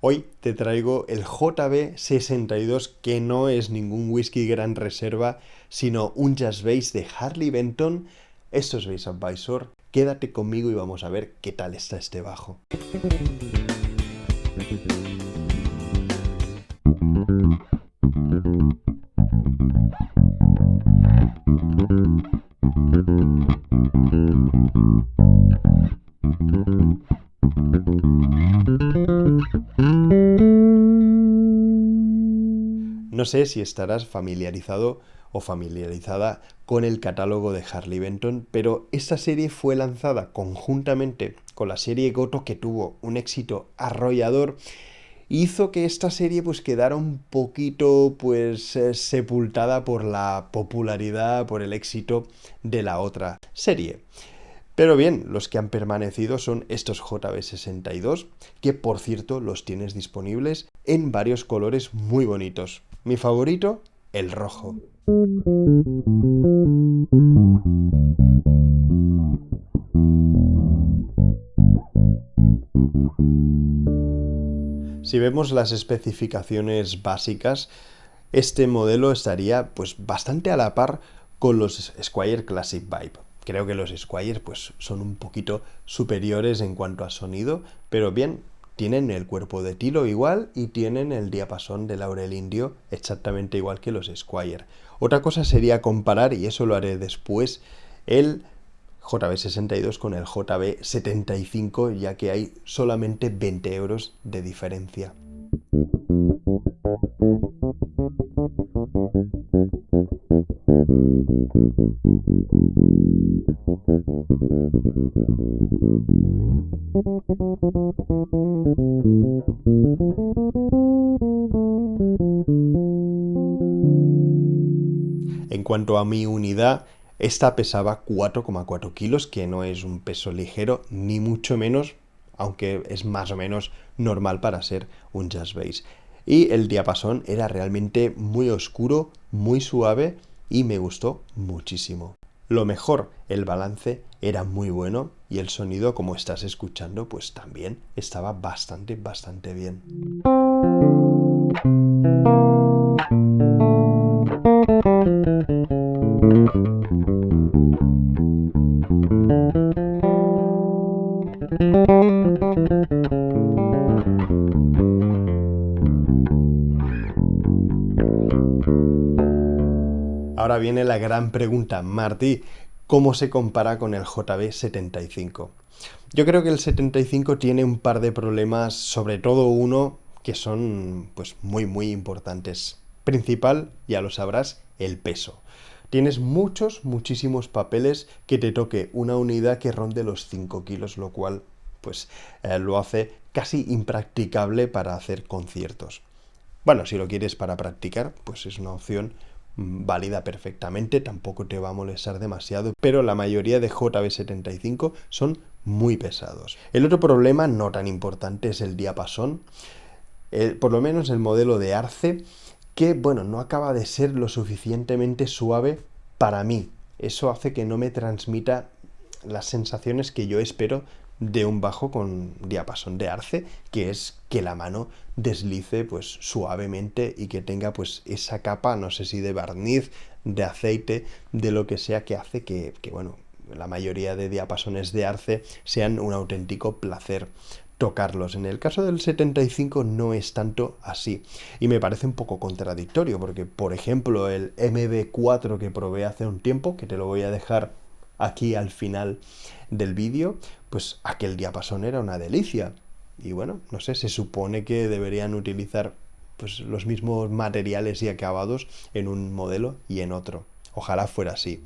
Hoy te traigo el JB62, que no es ningún whisky Gran Reserva, sino un Just Base de Harley Benton. Esto es Base Advisor. Quédate conmigo y vamos a ver qué tal está este bajo. No sé si estarás familiarizado o familiarizada con el catálogo de Harley Benton, pero esta serie fue lanzada conjuntamente con la serie Goto, que tuvo un éxito arrollador. Hizo que esta serie pues quedara un poquito sepultada por la popularidad, por el éxito de la otra serie. Pero bien, los que han permanecido son estos JB62, que por cierto los tienes disponibles en varios colores muy bonitos. Mi favorito, el rojo. Si vemos las especificaciones básicas, este modelo estaría pues bastante a la par con los Squier Classic Vibe. Creo que los Squier pues son un poquito superiores en cuanto a sonido, pero bien, tienen el cuerpo de tilo igual y tienen el diapasón de laurel indio exactamente igual que los Squier. Otra cosa sería comparar, y eso lo haré después, el JB62 con el JB75, ya que hay solamente 20 euros de diferencia. En cuanto a mi unidad, esta pesaba 4,4 kilos, que no es un peso ligero, ni mucho menos, aunque es más o menos normal para ser un Just Base. Y el diapasón era realmente muy oscuro, muy suave y me gustó muchísimo. Lo mejor, el balance era muy bueno y el sonido, como estás escuchando, pues también estaba bastante bien. Ahora viene la gran pregunta, Martí, ¿cómo se compara con el JB75? Yo creo que el 75 tiene un par de problemas, sobre todo uno, que son pues muy importantes. Principal, ya lo sabrás, el peso. Tienes muchísimos papeles que te toque una unidad que ronde los 5 kilos, lo cual lo hace casi impracticable para hacer conciertos. Bueno, si lo quieres para practicar, pues es una opción válida perfectamente, tampoco te va a molestar demasiado, pero la mayoría de JB75 son muy pesados. El otro problema, no tan importante, es el diapasón, por lo menos el modelo de Arce, que bueno, no acaba de ser lo suficientemente suave para mí. Eso hace que no me transmita las sensaciones que yo espero de un bajo con diapasón de Arce, que es que la mano deslice pues suavemente y que tenga pues esa capa, no sé si de barniz, de aceite, de lo que sea, que hace que bueno, la mayoría de diapasones de Arce sean un auténtico placer tocarlos. En el caso del 75 no es tanto así y me parece un poco contradictorio porque, por ejemplo, el MB4 que probé hace un tiempo, que te lo voy a dejar aquí al final del vídeo, pues aquel diapasón era una delicia. Y bueno, no sé, se supone que deberían utilizar pues los mismos materiales y acabados en un modelo y en otro. Ojalá fuera así.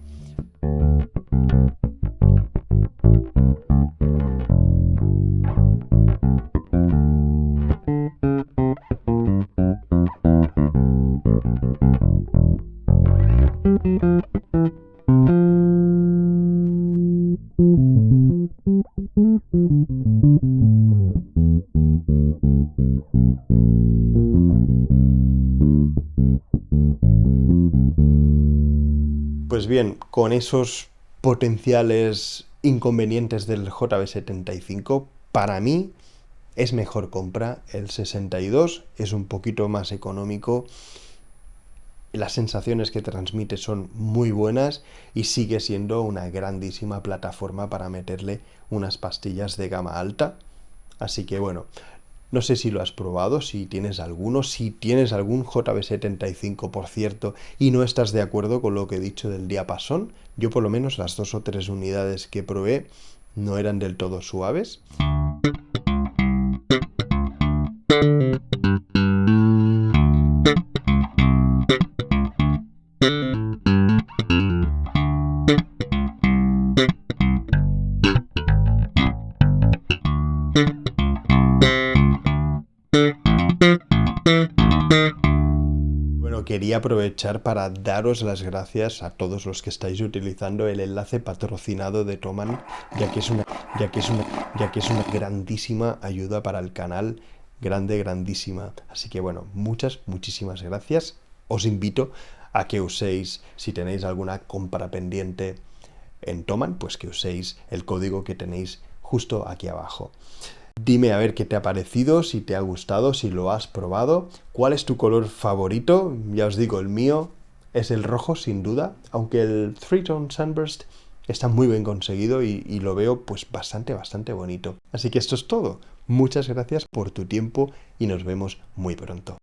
Pues bien, con esos potenciales inconvenientes del JB75, para mí es mejor compra. El 62 es un poquito más económico. Las sensaciones que transmite son muy buenas y sigue siendo una grandísima plataforma para meterle unas pastillas de gama alta. Así que bueno, no sé si lo has probado, si tienes alguno, si tienes algún JB75 por cierto y no estás de acuerdo con lo que he dicho del diapasón. Yo por lo menos las 2 o 3 unidades que probé no eran del todo suaves. Bueno, quería aprovechar para daros las gracias a todos los que estáis utilizando el enlace patrocinado de Thomann, ya que es una grandísima ayuda para el canal, grandísima. Así que bueno, muchísimas gracias. Os invito a que uséis, si tenéis alguna compra pendiente en Thomann, pues que uséis el código que tenéis justo aquí abajo. Dime a ver qué te ha parecido, si te ha gustado, si lo has probado, cuál es tu color favorito. Ya os digo, el mío es el rojo sin duda, aunque el Three Tone Sunburst está muy bien conseguido y lo veo pues bastante bonito. Así que esto es todo. Muchas gracias por tu tiempo y nos vemos muy pronto.